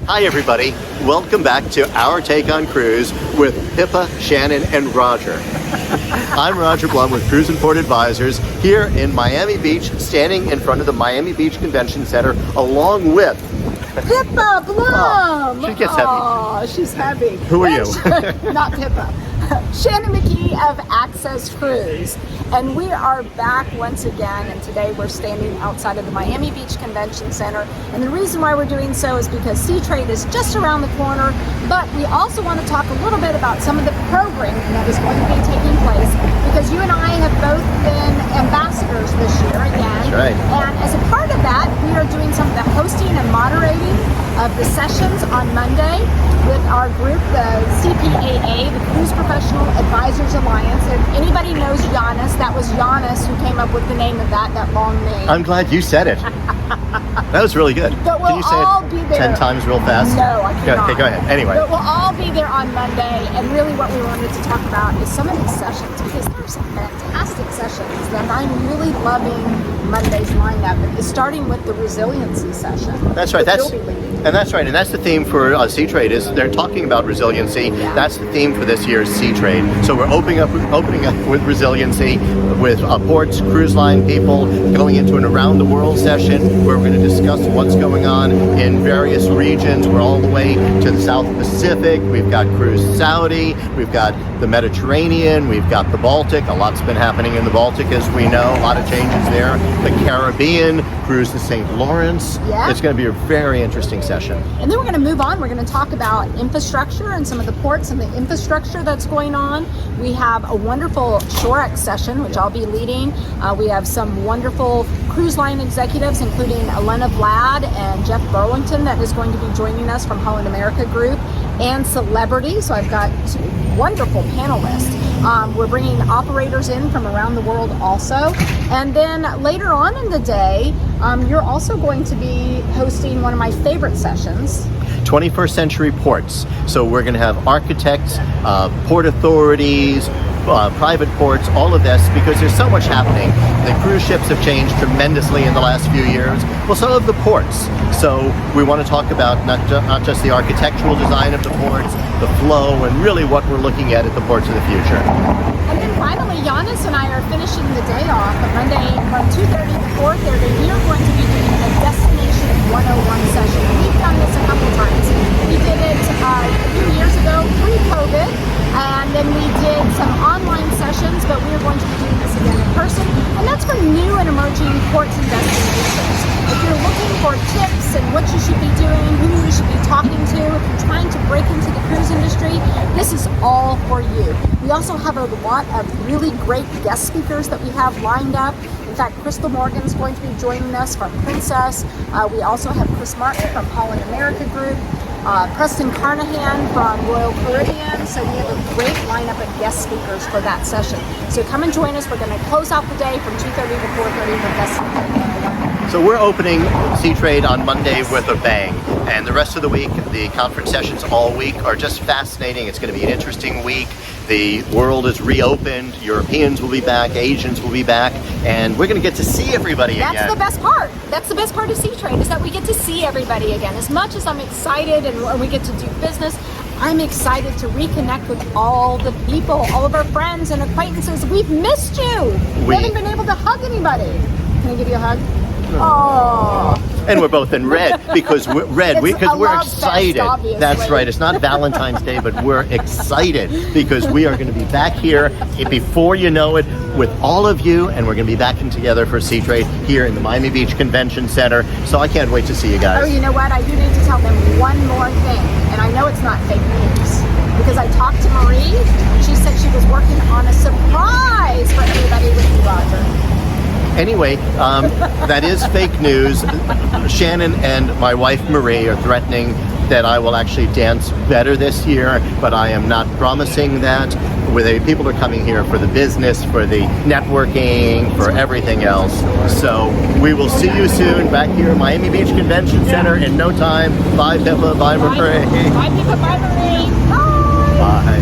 Hi everybody, welcome back to Our Take on Cruise with Pippa, Shannon, and Roger. I'm Roger Blum with Cruise and Port Advisors here in Miami Beach, standing in front of the Miami Beach Convention Center along with Pippa Blum! She gets heavy. Oh, she's heavy. Who are you? Not Pippa. Shannon McKee of Access Cruise. And we are back once again, and today we're standing outside of the Miami Beach Convention Center. And the reason why we're doing so is because Seatrade is just around the corner, but we also want to talk a little bit about some of the programming that is going to be taking place, because you and I have both been ambassadors this year again. That's right. And as a part of that, we are doing some of the hosting and moderating of the sessions on Monday with our group, the CPAA, the Cruise Professional Advisors Alliance. If anybody knows Giannis, that was Giannis who came up with the name of that long name. I'm glad you said it. That was really good. But we'll Can you say all it be there. 10 times real fast? No, I cannot. Okay, go ahead. Anyway. But we'll all be there on Monday, and really what we wanted to talk about is some of these sessions, because there are some fantastic sessions that I'm really loving Monday's lineup, starting with the resiliency session. That's right. And that's the theme for Seatrade, is they're talking about resiliency. Yeah. That's the theme for this year's Seatrade. So we're opening up with resiliency, with ports, cruise line people, going into an around the world session where we're going to discuss what's going on in various regions. We're all the way to the South Pacific. We've got Cruise Saudi. We've got the Mediterranean. We've got the Baltic. A lot's been happening in the Baltic, as we know. A lot of changes there. The Caribbean, cruise to St. Lawrence. Yeah. It's going to be a very interesting session. And then we're going to move on. We're going to talk about infrastructure and some of the ports and the infrastructure that's going on. We have a wonderful Shorex session, which I'll be leading. We have some wonderful cruise line executives, including Elena Vlad and Jeff Burlington, that is going to be joining us from Holland America Group, and celebrities. So I've got two wonderful panelists. We're bringing operators in from around the world also. And then later on in the day, you're also going to be hosting one of my favorite sessions. 21st century ports. So we're going to have architects, port authorities, private ports, all of this, because there's so much happening. The cruise ships have changed tremendously in the last few years. Well, so have the ports. So we want to talk about not just the architectural design of the ports, the flow, and really what we're looking at the ports of the future. And then finally, Giannis and I are finishing the day off on Monday from 2:30 to 4:30. We are going to be doing a Destination 101 session. We've done this a couple times. We did it a few years ago, pre-COVID, and then we did some online sessions, but we are going to be doing this again in person. And that's for new and emerging ports and destinations. If you're looking for tips and what you should be doing, who you should be talking to, if you're trying to break into the cruise industry, this is all for you. We also have a lot of really great guest speakers that we have lined up. In fact, Crystal Morgan's going to be joining us from Princess. We also have Chris Martin from Holland America Group, Preston Carnahan from Royal Caribbean. So we have a great lineup of guest speakers for that session. So come and join us. We're going to close out the day from 2:30 to 4:30 with Destination. So we're opening Seatrade on Monday with a bang, and the rest of the week, the conference sessions all week are just fascinating. It's going to be an interesting week. The world is reopened. Europeans will be back. Asians will be back, and we're going to get to see everybody again. That's the best part. That's the best part of Seatrade, is that we get to see everybody again. As much as I'm excited and we get to do business, I'm excited to reconnect with all the people, all of our friends and acquaintances. We've missed you. We haven't been able to hug anybody. Can I give you a hug? Oh. And we're both in red because we're excited. Fest, that's right. It's not Valentine's Day, but we're excited because we are going to be back here before you know it with all of you, and we're going to be back in together for Seatrade here in the Miami Beach Convention Center. So I can't wait to see you guys. Oh, you know what? I do need to tell them one more thing, and I know it's not fake news, because I talked to Marie. She said she was working on a surprise for everybody with you, Roger. Anyway, that is fake news. Shannon and my wife Marie are threatening that I will actually dance better this year, but I am not promising that. People are coming here for the business, for the networking, for everything else. So we will see you soon back here at Miami Beach Convention Center in no time. Bye, Pippa. Bye, Marie. Bye, Pippa. Bye, Marie. Bye. Bye.